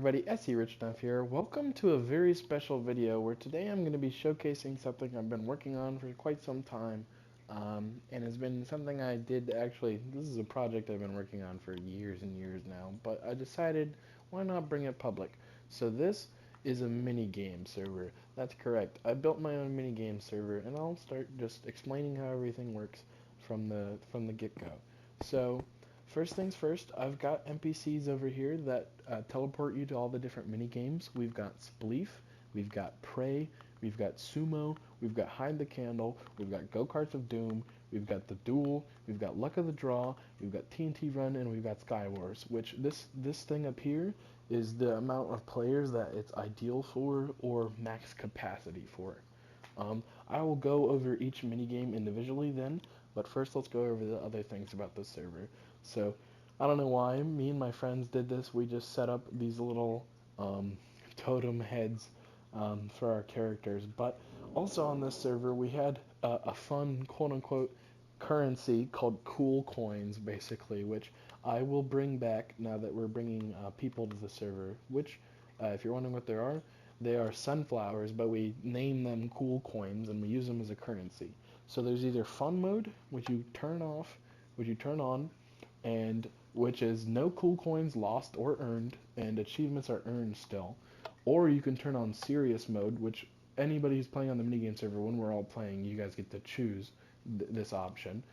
everybody, SE Rich Enough here. Welcome to a very special video where today I'm going to be showcasing something I've been working on for quite some time. And it's been something I did actually, this is a project I've been working on for years and years now, but I decided why not bring it public. So this is a minigame server. That's correct. I built my own minigame server and I'll start just explaining how everything works from the get-go. So first things first, I've got NPCs over here that teleport you to all the different mini games. We've got Spleef, we've got Prey, we've got Sumo, we've got Hide the Candle, we've got Go-Karts of Doom, we've got The Duel, we've got Luck of the Draw, we've got TNT Run, and we've got Sky Wars, which this thing up here is the amount of players that it's ideal for or max capacity for. I will go over each minigame individually then, but first let's go over the other things about this server. So, I don't know why, me and my friends did this. We just set up these little um, totem heads for our characters, but also on this server we had a fun quote-unquote currency called cool coins, basically, which I will bring back now that we're bringing people to the server, which, if you're wondering what they are sunflowers, but we name them cool coins and we use them as a currency. So there's either fun mode, which you turn off, which you turn on, and which is no cool coins lost or earned, and achievements are earned still. Or you can turn on serious mode, which anybody who's playing on the minigame server, when we're all playing, you guys get to choose this option.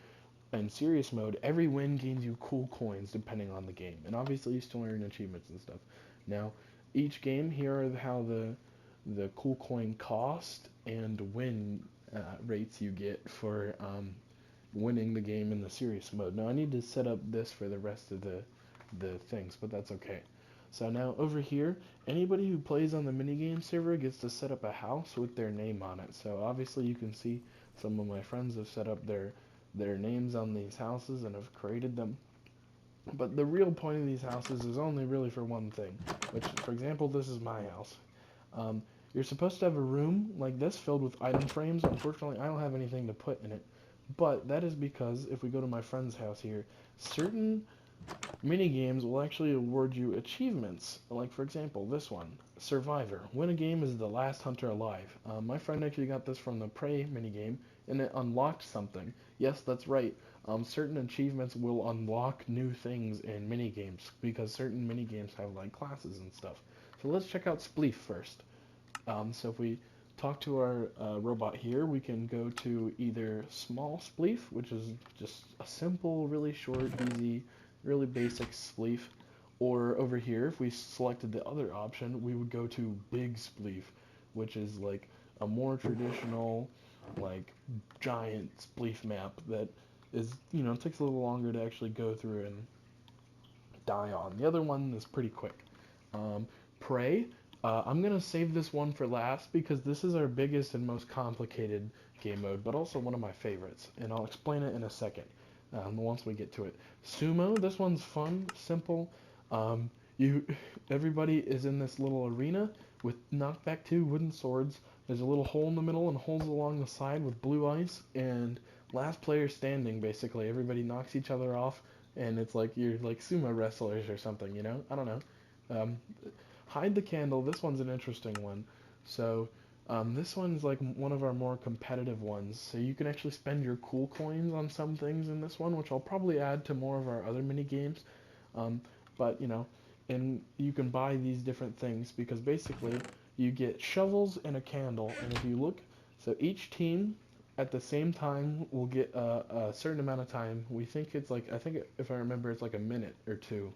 In serious mode, every win gains you cool coins depending on the game, and obviously you still earn achievements and stuff. Now, each game, here are how the cool coin cost and win rates you get for winning the game in the serious mode. Now I need to set up this for the rest of the things, but that's okay. So now over here, anybody who plays on the minigame server gets to set up a house with their name on it. So obviously you can see some of my friends have set up their names on these houses and have created them. But the real point of these houses is only really for one thing, which, for example, this is my house. Um, you're supposed to have a room like this filled with item frames. Unfortunately, I don't have anything to put in it. But that is because if we go to my friend's house here, certain mini games will actually award you achievements. Like, for example, this one, Survivor. Win a game as the last hunter alive. My friend actually got this from the Prey minigame, and it unlocked something. Yes, that's right. Certain achievements will unlock new things in mini games because certain mini games have like classes and stuff. So let's check out Spleef first. So if we talk to our robot here, we can go to either small spleef, which is just a simple, really short, easy, really basic spleef, or over here, if we selected the other option, we would go to big spleef, which is like a more traditional, like giant spleef map that is, takes a little longer to actually go through and die on. The other one is pretty quick. Prey. I'm going to save this one for last because this is our biggest and most complicated game mode, but also one of my favorites, and I'll explain it in a second once we get to it. Sumo, this one's fun, simple. Um, you, everybody is in this little arena with knockback 2 wooden swords. There's a little hole in the middle and holes along the side with blue ice, and last player standing, basically. Everybody knocks each other off, and it's like you're like sumo wrestlers or something, I don't know. Um, Hide the Candle, this one's an interesting one. So, this one's like one of our more competitive ones. So you can actually spend your cool coins on some things in this one, which I'll probably add to more of our other mini games. But, and you can buy these different things because basically you get shovels and a candle. And if you look, so each team at the same time will get a certain amount of time. We think it's like, I think if I remember, it's like a minute or two.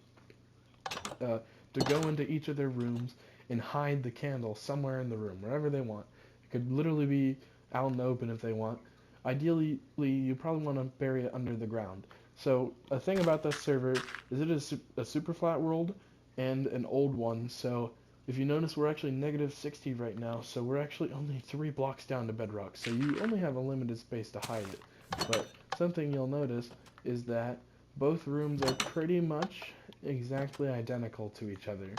To go into each of their rooms and hide the candle somewhere in the room, wherever they want. It could literally be out in the open if they want. Ideally, you probably want to bury it under the ground. So a thing about this server is it is a super flat world and an old one. So if you notice, we're actually -60 right now. So we're actually only 3 blocks down to bedrock. So you only have a limited space to hide it. But something you'll notice is that both rooms are pretty much exactly identical to each other.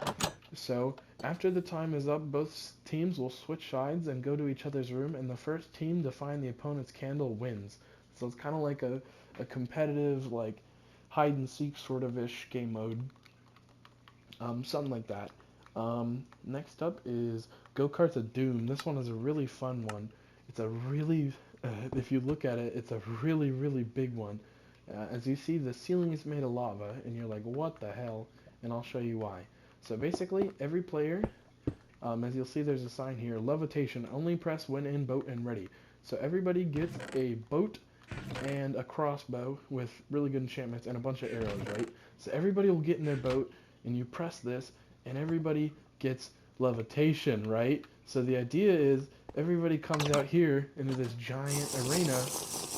So after the time is up, both teams will switch sides and go to each other's room, and the first team to find the opponent's candle wins. So it's kind of like a competitive, like hide and seek sort of ish game mode, something like that. Next up is Go-Karts of Doom. This one is a really fun one. It's a really, if you look at it, it's a really, really big one. As you see, the ceiling is made of lava, and you're like, what the hell? And I'll show you why. So basically, every player, as you'll see, there's a sign here, levitation, only press when in boat and ready. So everybody gets a boat and a crossbow with really good enchantments and a bunch of arrows, right? So everybody will get in their boat, and you press this, and everybody gets levitation, right? So the idea is everybody comes out here into this giant arena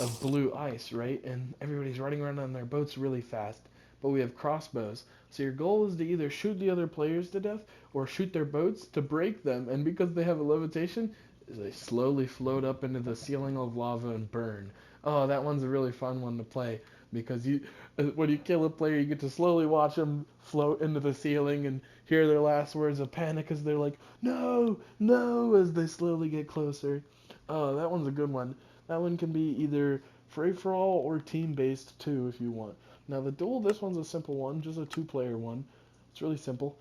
of blue ice, right? And everybody's riding around on their boats really fast. But we have crossbows. So your goal is to either shoot the other players to death or shoot their boats to break them. And because they have a levitation, they slowly float up into the ceiling of lava and burn. Oh, that one's a really fun one to play because when you kill a player, you get to slowly watch them float into the ceiling and hear their last words of panic as they're like, "No, no," as they slowly get closer. Oh, that one's a good one. That one can be either free for all or team based too if you want. Now the duel, this one's a simple one, just a two-player one. It's really simple.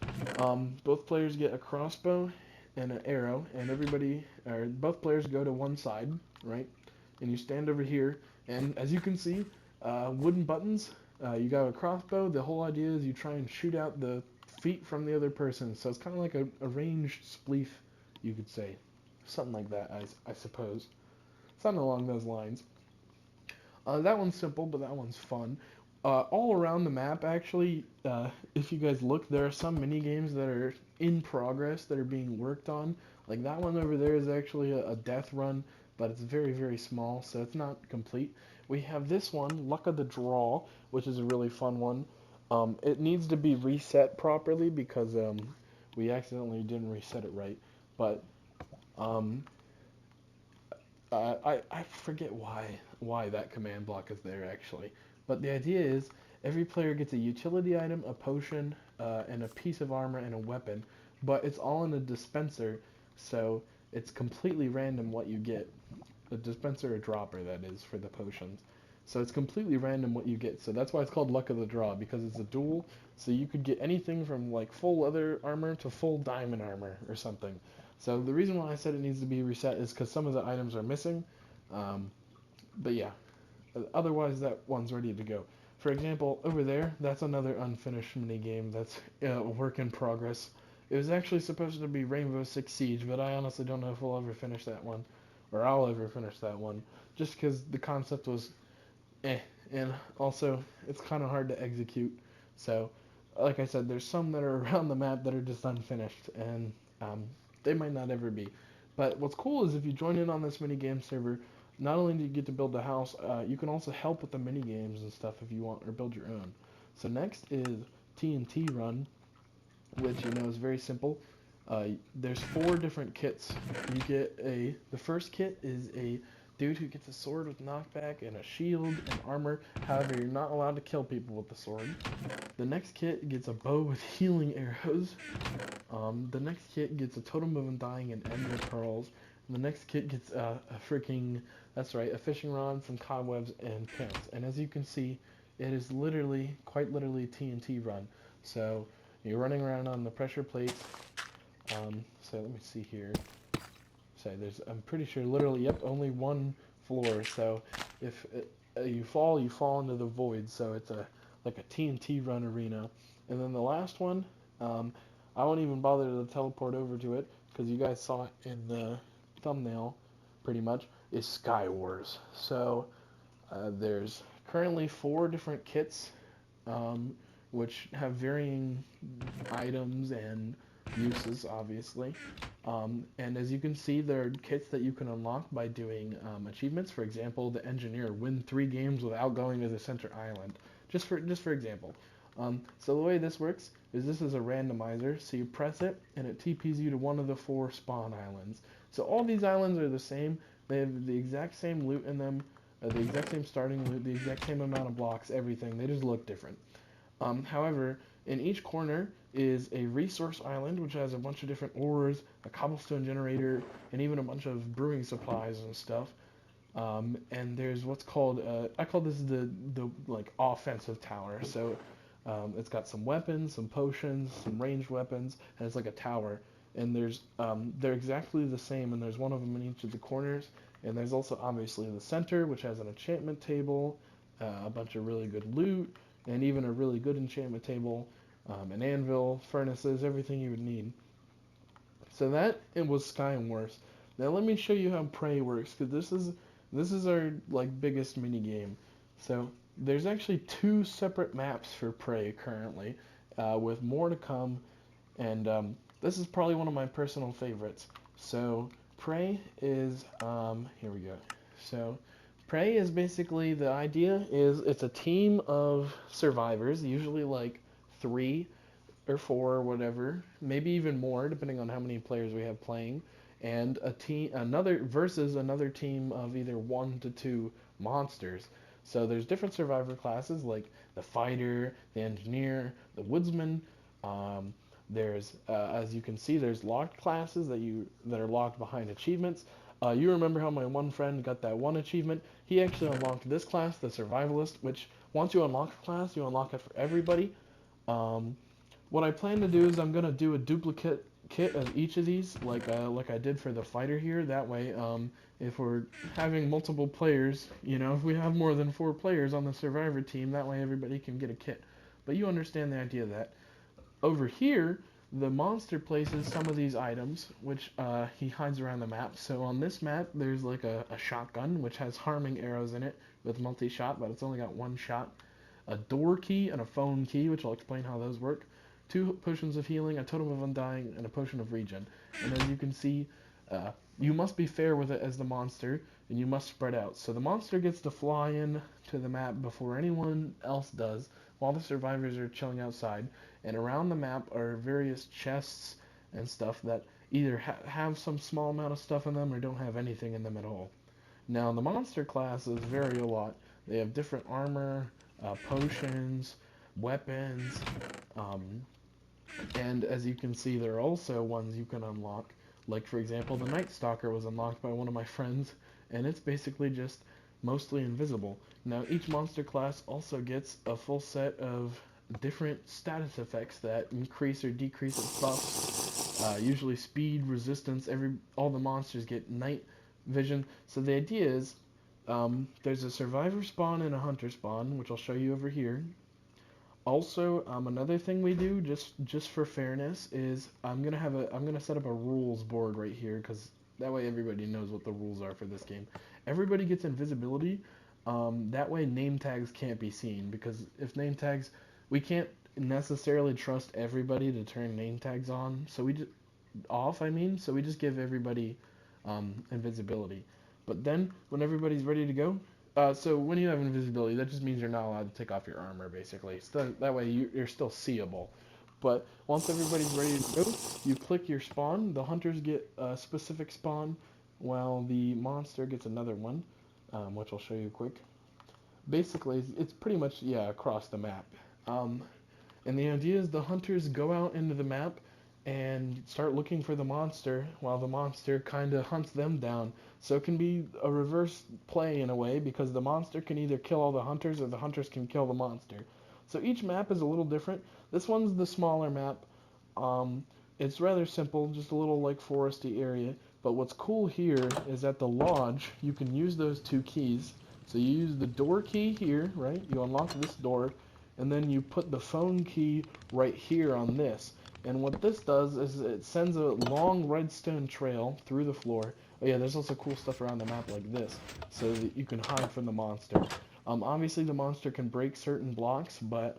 Both players get a crossbow and an arrow, and both players go to one side, right? And you stand over here, and as you can see, wooden buttons. You got a crossbow. The whole idea is you try and shoot out the feet from the other person. So it's kind of like a ranged spleef, you could say, something like that, I suppose, something along those lines. That one's simple, but that one's fun. All around the map, actually, if you guys look, there are some mini games that are in progress that are being worked on. Like that one over there is actually a death run, but it's very, very small, so it's not complete. We have this one, Luck of the Draw, which is a really fun one. It needs to be reset properly because we accidentally didn't reset it right. But um, I forget why that command block is there actually. But the idea is every player gets a utility item, a potion, and a piece of armor and a weapon, but it's all in a dispenser, so it's completely random what you get. A dispenser or dropper, that is, for the potions. So it's completely random what you get. So that's why it's called Luck of the Draw, because it's a duel. So you could get anything from like full leather armor to full diamond armor or something. So the reason why I said it needs to be reset is because some of the items are missing. Um, but yeah, otherwise that one's ready to go. For example, over there, that's another unfinished mini game. That's a work in progress. It was actually supposed to be Rainbow Six Siege, but I honestly don't know if we'll ever finish that one, or I'll ever finish that one, just because the concept was and also it's kind of hard to execute. So, like I said, there's some that are around the map that are just unfinished, and they might not ever be. But what's cool is if you join in on this mini game server, not only do you get to build a house, you can also help with the mini games and stuff if you want, or build your own. So next is TNT Run, which is very simple. There's 4 different kits. The first kit is a dude who gets a sword with knockback and a shield and armor. However, you're not allowed to kill people with the sword. The next kit gets a bow with healing arrows. The next kit gets a totem of undying and emerald pearls. And the next kit gets that's right, a fishing rod, some cobwebs, and pants. And as you can see, it is quite literally TNT Run. So you're running around on the pressure plates. So let me see here. So I'm pretty sure literally, yep, only one floor. So if you fall into the void. So it's like a TNT Run arena. And then the last one, I won't even bother to teleport over to it because you guys saw it in the thumbnail, pretty much, is Sky Wars. So there's currently 4 different kits, which have varying items and uses, obviously. And as you can see, there are kits that you can unlock by doing achievements. For example, the engineer, win 3 games without going to the center island. Just for example. So the way this works is this is a randomizer. So you press it, and it TPs you to one of the 4 spawn islands. So all these islands are the same. They have the exact same loot in them, the exact same starting loot, the exact same amount of blocks, everything. They just look different. However, in each corner is a resource island, which has a bunch of different ores, a cobblestone generator, and even a bunch of brewing supplies and stuff. And there's what's called I call this the like offensive tower. So It's got some weapons, some potions, some ranged weapons, and it's like a tower. And they're exactly the same, and there's one of them in each of the corners. And there's also obviously the center, which has an enchantment table, a bunch of really good loot, and even a really good enchantment table, an anvil, furnaces, everything you would need. So that it was Sky and Worse. Now let me show you how Prey works, because this is our like biggest mini game. So there's actually two separate maps for Prey currently, with more to come, and this is probably one of my personal favorites. So Prey is here we go. So Prey is basically, the idea is it's a team of survivors, usually like 3 or 4 or whatever, maybe even more depending on how many players we have playing, and another team of either 1 to 2 monsters. So there's different survivor classes like the fighter, the engineer, the woodsman. Um, there's as you can see, there's locked classes that are locked behind achievements. You remember how my one friend got that one achievement? He actually unlocked this class, the survivalist, which once you unlock a class, you unlock it for everybody. Um, what I plan to do is I'm gonna do a duplicate kit of each of these, like I did for the fighter here. That way, if we're having multiple players, if we have more than 4 players on the survivor team, that way everybody can get a kit. But you understand the idea of that. Over here, the monster places some of these items, which he hides around the map. So on this map, there's like a shotgun, which has harming arrows in it with multi-shot, but it's only got 1 shot. A door key and a phone key, which I'll explain how those work. 2 potions of healing, a totem of undying, and a potion of regen. And as you can see, you must be fair with it as the monster, and you must spread out. So the monster gets to fly in to the map before anyone else does, while the survivors are chilling outside. And around the map are various chests and stuff that either have some small amount of stuff in them or don't have anything in them at all. Now the monster classes vary a lot. They have different armor, potions, weapons, um, and as you can see, there are also ones you can unlock. Like, for example, the Night Stalker was unlocked by one of my friends, and it's basically just mostly invisible. Now, each monster class also gets a full set of different status effects that increase or decrease its buffs. Usually speed, resistance, all the monsters get night vision. So the idea is, there's a survivor spawn and a hunter spawn, which I'll show you over here. Also, another thing we do just for fairness is I'm gonna set up a rules board right here, because that way everybody knows what the rules are for this game. Everybody gets invisibility. That way name tags can't be seen, because if name tags, we can't necessarily trust everybody to turn name tags on. So we just off. I mean, so we just give everybody invisibility. But then when everybody's ready to go, so when you have invisibility, that just means you're not allowed to take off your armor, basically. So that way you're still seeable. But once everybody's ready to go, you click your spawn. The hunters get a specific spawn, while the monster gets another one, which I'll show you quick. Basically, it's pretty much, yeah, across the map. Um, and the idea is the hunters go out into the map and start looking for the monster, while the monster kind of hunts them down. So it can be a reverse play in a way, because the monster can either kill all the hunters or the hunters can kill the monster. So each map is a little different. This one's the smaller map. Um, it's rather simple, just a little like foresty area. But what's cool here is at the lodge, you can use those 2 keys. So you use the door key here, right? You unlock this door, and then you put the phone key right here on this. And what this does is it sends a long redstone trail through the floor. Oh yeah, there's also cool stuff around the map like this, so that you can hide from the monster. Obviously the monster can break certain blocks, but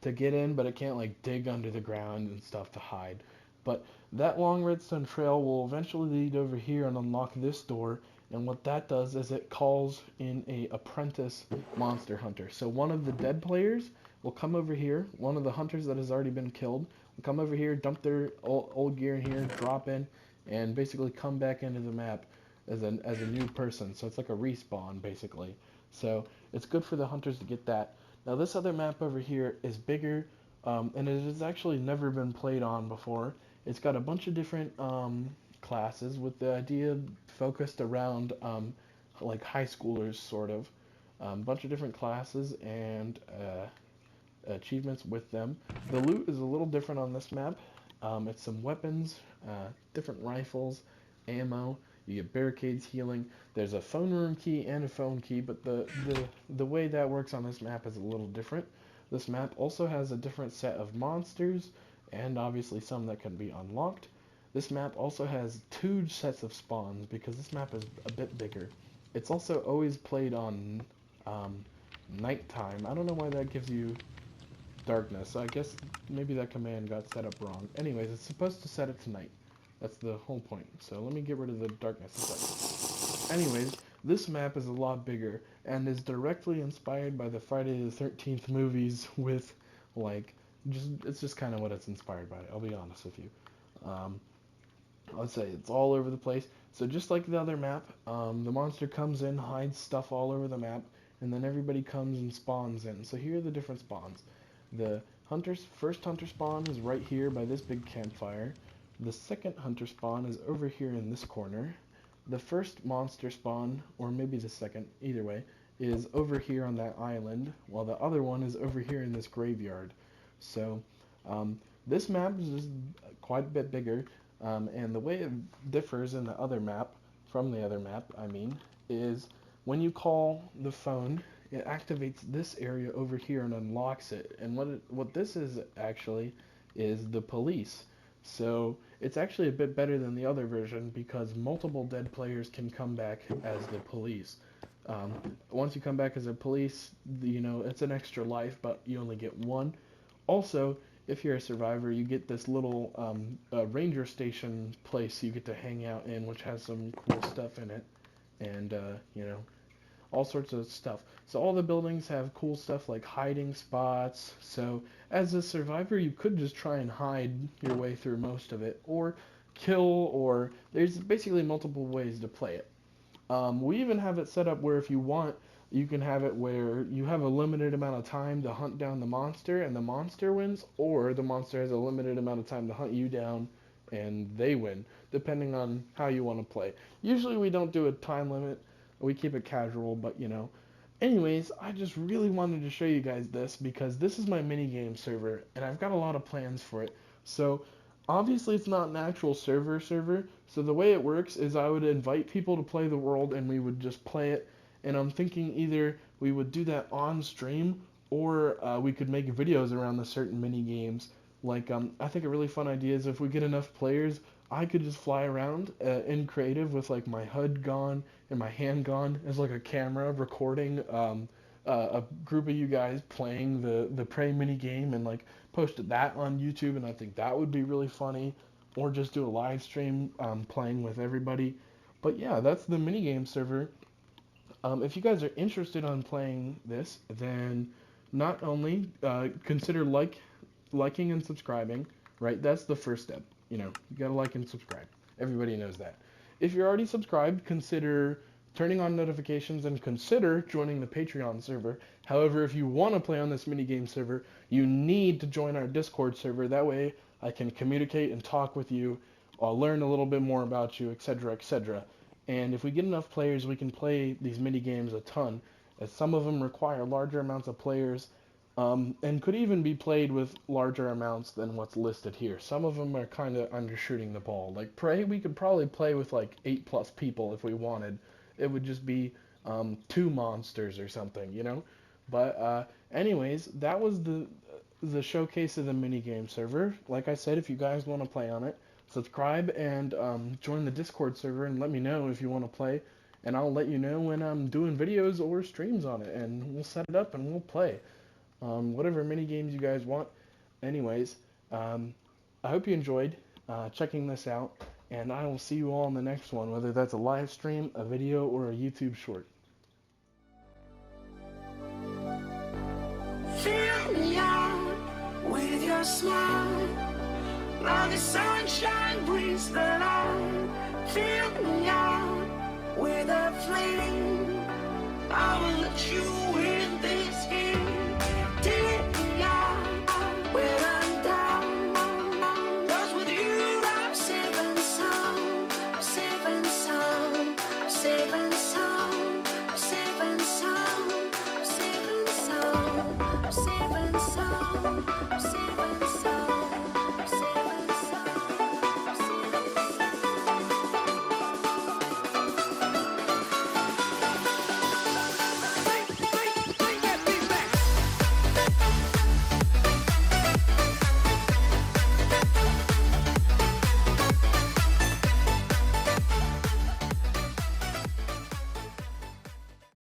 to get in, but it can't like dig under the ground and stuff to hide. But that long redstone trail will eventually lead over here and unlock this door. And what that does is it calls in a apprentice monster hunter. So one of the dead players will come over here. One of the hunters that has already been killed will come over here, dump their old gear in here, drop in, and basically come back into the map as a new person. So it's like a respawn basically. So it's good for the hunters to get that. Now this other map over here is bigger, and it has actually never been played on before. It's got a bunch of different classes, with the idea focused around like high schoolers, sort of. A bunch of different classes, and achievements with them. The loot is a little different on this map. It's some weapons, different rifles, ammo. You get barricades, healing. There's a phone room key and a phone key, but the way that works on this map is a little different. This map also has a different set of monsters, and obviously some that can be unlocked. This map also has 2 sets of spawns because this map is a bit bigger. It's also always played on nighttime. I don't know why that gives you darkness. I guess maybe that command got set up wrong. Anyways, it's supposed to set it to night. That's the whole point. So let me get rid of the darkness. Anyways, this map is a lot bigger and is directly inspired by the Friday the 13th movies with, like, it's just kind of what it's inspired by, I'll be honest with you. Let's say it's all over the place. So just like the other map, the monster comes in, hides stuff all over the map, and then everybody comes and spawns in. So here are the different spawns. The first hunter spawn is right here by this big campfire. The second hunter spawn is over here in this corner. The first monster spawn, or maybe the second, either way, is over here on that island, while the other one is over here in this graveyard. So this map is just quite a bit bigger, and the way it differs in the other map, from the other map, I mean, is when you call the phone, it activates this area over here and unlocks it. And what this is actually is the police. So it's actually a bit better than the other version because multiple dead players can come back as the police. Once you come back as a police, you know, it's an extra life, but you only get one. Also, if you're a survivor, you get this little ranger station place you get to hang out in, which has some cool stuff in it, and you know, all sorts of stuff. So all the buildings have cool stuff like hiding spots. So as a survivor, you could just try and hide your way through most of it, or kill, or there's basically multiple ways to play it. We even have it set up where if you want, you can have it where you have a limited amount of time to hunt down the monster and the monster wins, or the monster has a limited amount of time to hunt you down and they win, depending on how you want to play. Usually we don't do a time limit, we keep it casual, but you know. Anyways, I just really wanted to show you guys this because this is my minigame server and I've got a lot of plans for it. So obviously it's not an actual server, so the way it works is I would invite people to play the world and we would just play it. And I'm thinking either we would do that on stream or we could make videos around the certain mini games. Like I think a really fun idea is if we get enough players, I could just fly around in creative with like my HUD gone and my hand gone as like a camera recording a group of you guys playing the Prey mini game and like post that on YouTube, and I think that would be really funny. Or just do a live stream playing with everybody. But yeah, that's the minigame server. If you guys are interested on playing this, then not only consider liking and subscribing, right? That's the first step. You know, you gotta like and subscribe. Everybody knows that. If you're already subscribed, consider turning on notifications and consider joining the Patreon server. However, if you want to play on this minigame server, you need to join our Discord server. That way I can communicate and talk with you. I'll learn a little bit more about you, etc., etc. And if we get enough players, we can play these mini games a ton, as some of them require larger amounts of players, and could even be played with larger amounts than what's listed here. Some of them are kind of undershooting the ball. Like Prey, we could probably play with like 8+ people if we wanted. It would just be 2 monsters or something, you know? But anyways, that was the showcase of the minigame server. Like I said, if you guys want to play on it, subscribe and join the Discord server and let me know if you want to play, and I'll let you know when I'm doing videos or streams on it, and we'll set it up and we'll play whatever mini games you guys want. Anyways, I hope you enjoyed checking this out, and I will see you all in the next one, whether that's a live stream, a video, or a YouTube short. Fill me out with your smile. Now the sunshine brings the light. Fill me out.